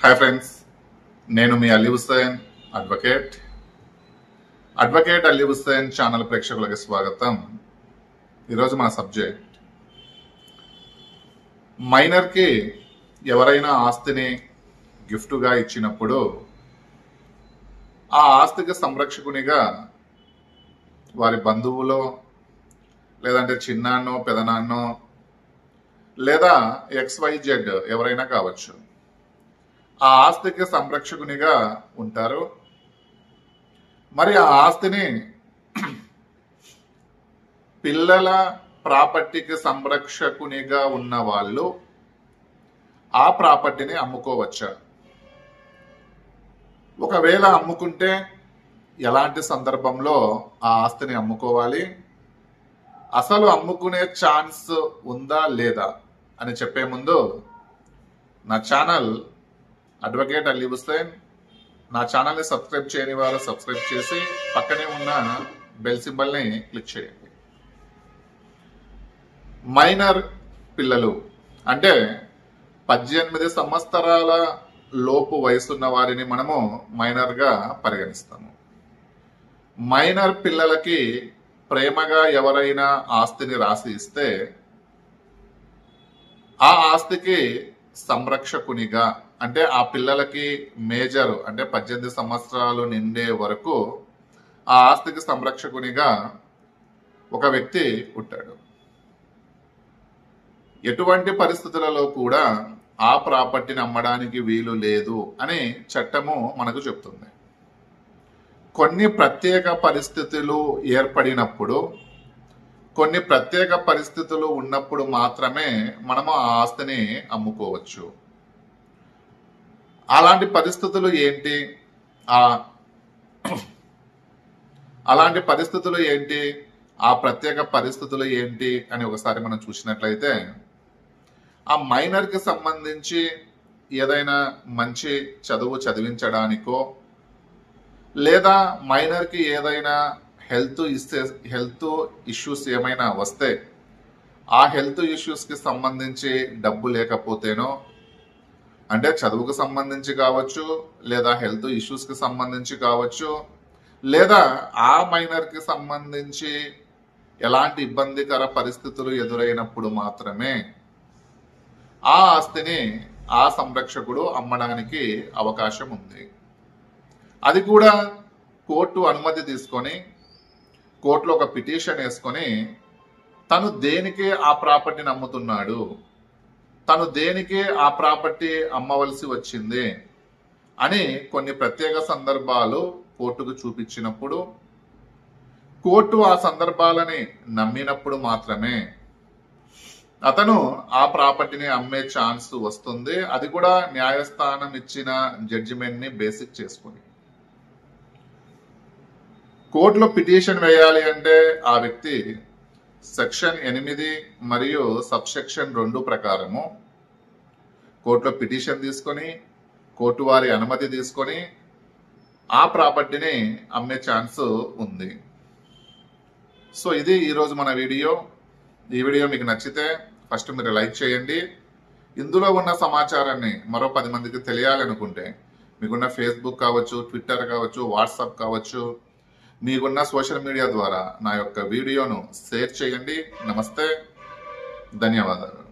Hi friends, నేను మీ Ali Hussain advocate Ali Hussain channel ప్రేక్షకులకు స్వాగతం. ఈరోజు మన సబ్జెక్ట్ మైనర్కి ఎవరైనా ఆస్తిని గిఫ్ట్గా ఇచ్చినప్పుడు ఆ ఆస్తికి సంరక్షకునిగా వారి బంధువులో లేదంటే చిన్నాన్నో పెదనాన్నో లేదా XYZ ఎవరైనా కావచ్చు. ఆ ఆస్తికి సంరక్షకునిగా ఉంటారు. మరి ఆ ఆస్తిని పిల్లల ప్రాపర్టీకి సంరక్షకునిగా ఉన్న వాళ్ళు ఆ ప్రాపర్టీని అమ్ముకోవచ్చా? ఒకవేళ అమ్ముకుంటే ఎలాంటి సందర్భంలో ఆ ఆస్తిని అమ్ముకోవాలి, అసలు అమ్ముకునే ఛాన్స్ ఉందా లేదా అని చెప్పే ముందు నా ఛానల్ అడ్వకేట్ అలీ హుస్సేన్, నా ఛానల్ని సబ్స్క్రైబ్ చేయని వారు సబ్స్క్రైబ్ చేసి పక్కనే ఉన్న బెల్ సింబల్ని క్లిక్ చేయండి. మైనర్ పిల్లలు అంటే 18 సంవత్సరాల లోపు వయసున్న వారిని మనము మైనర్గా పరిగణిస్తాము. మైనర్ పిల్లలకి ప్రేమగా ఎవరైనా ఆస్తిని రాసి ఇస్తే ఆ ఆస్తికి సంరక్షకునిగా అంటే ఆ పిల్లలకి మేజర్ అంటే 18 సంవత్సరాలు నిండే వరకు ఆ ఆస్తికి సంరక్షకునిగా ఒక వ్యక్తి ఉంటాడు. ఎటువంటి పరిస్థితులలో కూడా ఆ ప్రాపర్టీని అమ్మడానికి వీలు లేదు అని చట్టము మనకు చెప్తుంది. కొన్ని ప్రత్యేక పరిస్థితులు ఏర్పడినప్పుడు, కొన్ని ప్రత్యేక పరిస్థితులు ఉన్నప్పుడు మాత్రమే మనము ఆ ఆస్తిని అమ్ముకోవచ్చు. అలాంటి పరిస్థితులు ఏంటి? అలాంటి పరిస్థితులు ఏంటి, ఆ ప్రత్యేక పరిస్థితులు ఏంటి అని ఒకసారి మనం చూసినట్లయితే, ఆ మైనర్కి సంబంధించి ఏదైనా మంచి చదువు చదివించడానికో లేదా మైనర్కి ఏదైనా హెల్త్ ఇష్యూస్ ఏమైనా వస్తే ఆ హెల్త్ ఇష్యూస్కి సంబంధించి డబ్బు లేకపోతేనో, అంటే చదువుకు సంబంధించి కావచ్చు లేదా హెల్త్ ఇష్యూస్కి సంబంధించి కావచ్చు, లేదా ఆ మైనర్కి సంబంధించి ఎలాంటి ఇబ్బందికర పరిస్థితులు ఎదురైనప్పుడు మాత్రమే ఆ ఆస్తిని ఆ సంరక్షకుడు అమ్మడానికి అవకాశం ఉంది. అది కూడా కోర్టు అనుమతి తీసుకొని కోర్టులో ఒక పిటిషన్ వేసుకొని తను దేనికి ఆ ప్రాపర్టీని అమ్ముతున్నాడు, తను దేనికి ఆ ప్రాపర్టీ అమ్మవలసి వచ్చింది అని కొన్ని ప్రత్యేక సందర్భాలు కోర్టుకు చూపించినప్పుడు, కోర్టు ఆ సందర్భాలని నమ్మినప్పుడు మాత్రమే అతను ఆ ప్రాపర్టీని అమ్మే ఛాన్స్ వస్తుంది. అది కూడా న్యాయస్థానం ఇచ్చిన జడ్జిమెంట్ని బేసిక్ చేసుకుని. కోర్టులో పిటిషన్ వేయాలి అంటే ఆ వ్యక్తి సెక్షన్ 8 మరియు సబ్సెక్షన్ 2 ప్రకారము కోర్టులో పిటిషన్ తీసుకొని కోర్టు వారి అనుమతి తీసుకొని ఆ ప్రాపర్టీని అమ్మే ఛాన్స్ ఉంది. సో ఇది ఈరోజు మన వీడియో. ఈ వీడియో మీకు నచ్చితే ఫస్ట్ మీరు లైక్ చేయండి. ఇందులో ఉన్న సమాచారాన్ని మరో 10 మందికి తెలియాలనుకుంటే మీకున్న ఫేస్బుక్ కావచ్చు, ట్విట్టర్ కావచ్చు, వాట్సాప్ కావచ్చు, మీకున్న సోషల్ మీడియా ద్వారా నా యొక్క వీడియోను షేర్ చేయండి. నమస్తే, ధన్యవాదాలు.